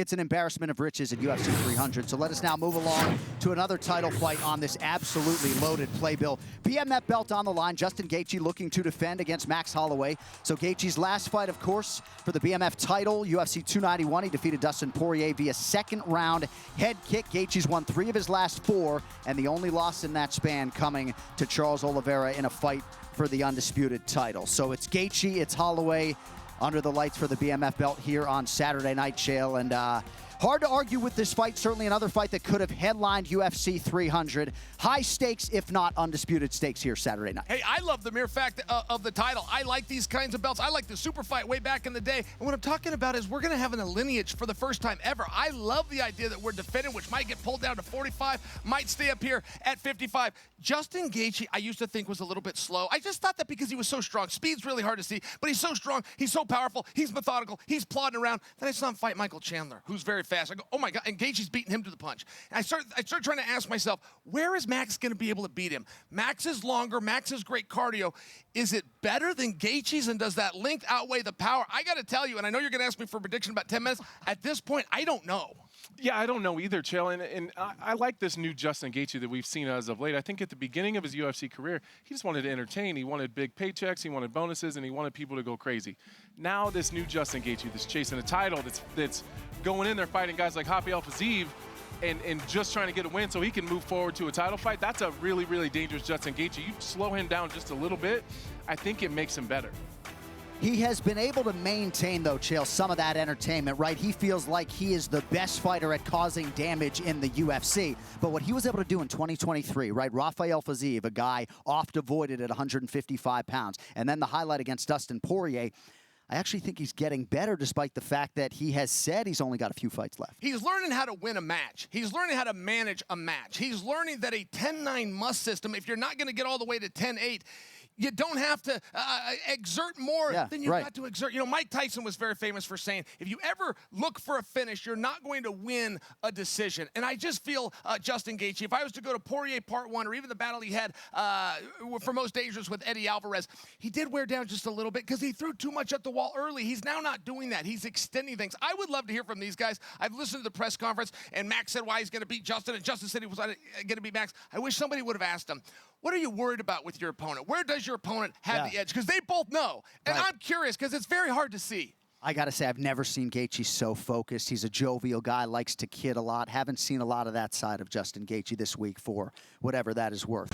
It's an embarrassment of riches at UFC 300. So let us now move along to another title fight on this absolutely loaded playbill. BMF belt on the line. Justin Gaethje looking to defend against Max Holloway. So Gaethje's last fight, of course, for the BMF title, UFC 291. He defeated Dustin Poirier via second round head kick. Gaethje's won 3 of his last 4, and the only loss in that span coming to Charles Oliveira in a fight for the undisputed title. So it's Gaethje, it's Holloway, under the lights for the BMF belt here on Saturday night, Chael. And hard to argue with this fight. Certainly another fight that could have headlined UFC 300. High stakes, if not undisputed stakes here Saturday night. Hey, I love the mere fact of the title. I like these kinds of belts. I like the super fight way back in the day. And what I'm talking about is we're going to have a lineage for the first time ever. I love the idea that we're defending, which might get pulled down to 45, might stay up here at 55. Justin Gaethje, I used to think was a little bit slow. I just thought that because he was so strong. Speed's really hard to see, but he's so strong. He's so powerful. He's methodical. He's plodding around. Then I saw him fight Michael Chandler, who's very fast. I go, oh my God, and Gaethje's beating him to the punch. And I started trying to ask myself, where is Max going to be able to beat him? Max is longer. Max is great cardio. Is it better than Gaethje's, and does that length outweigh the power? I got to tell you, and I know you're going to ask me for a prediction in about 10 minutes. At this point, I don't know. Yeah, I don't know either, Chael, and I like this new Justin Gaethje that we've seen as of late. I think at the beginning of his UFC career, he just wanted to entertain. He wanted big paychecks, he wanted bonuses, and he wanted people to go crazy. Now this new Justin Gaethje that's chasing a title, that's going in there fighting guys like Rafael Fiziev and just trying to get a win so he can move forward to a title fight, that's a really, really dangerous Justin Gaethje. You slow him down just a little bit, I think it makes him better. He has been able to maintain, though, Chael, some of that entertainment, right? He feels like he is the best fighter at causing damage in the UFC. But what he was able to do in 2023, right? Rafael Fiziev, a guy oft avoided at 155 pounds. And then the highlight against Dustin Poirier. I actually think he's getting better despite the fact that he has said he's only got a few fights left. He's learning how to win a match. He's learning how to manage a match. He's learning that a 10-9 must system, if you're not going to get all the way to 10-8, you don't have to exert more than you've got to exert. You know, Mike Tyson was very famous for saying, if you ever look for a finish, you're not going to win a decision. And I just feel Justin Gaethje, if I was to go to Poirier Part 1 or even the battle he had for Most Dangerous with Eddie Alvarez, he did wear down just a little bit because he threw too much at the wall early. He's now not doing that. He's extending things. I would love to hear from these guys. I've listened to the press conference, and Max said why he's going to beat Justin, and Justin said he was going to beat Max. I wish somebody would have asked him, what are you worried about with your opponent? Where does your opponent have the edge? Because they both know. And I'm curious because it's very hard to see. I got to say, I've never seen Gaethje so focused. He's a jovial guy, likes to kid a lot. Haven't seen a lot of that side of Justin Gaethje this week for whatever that is worth.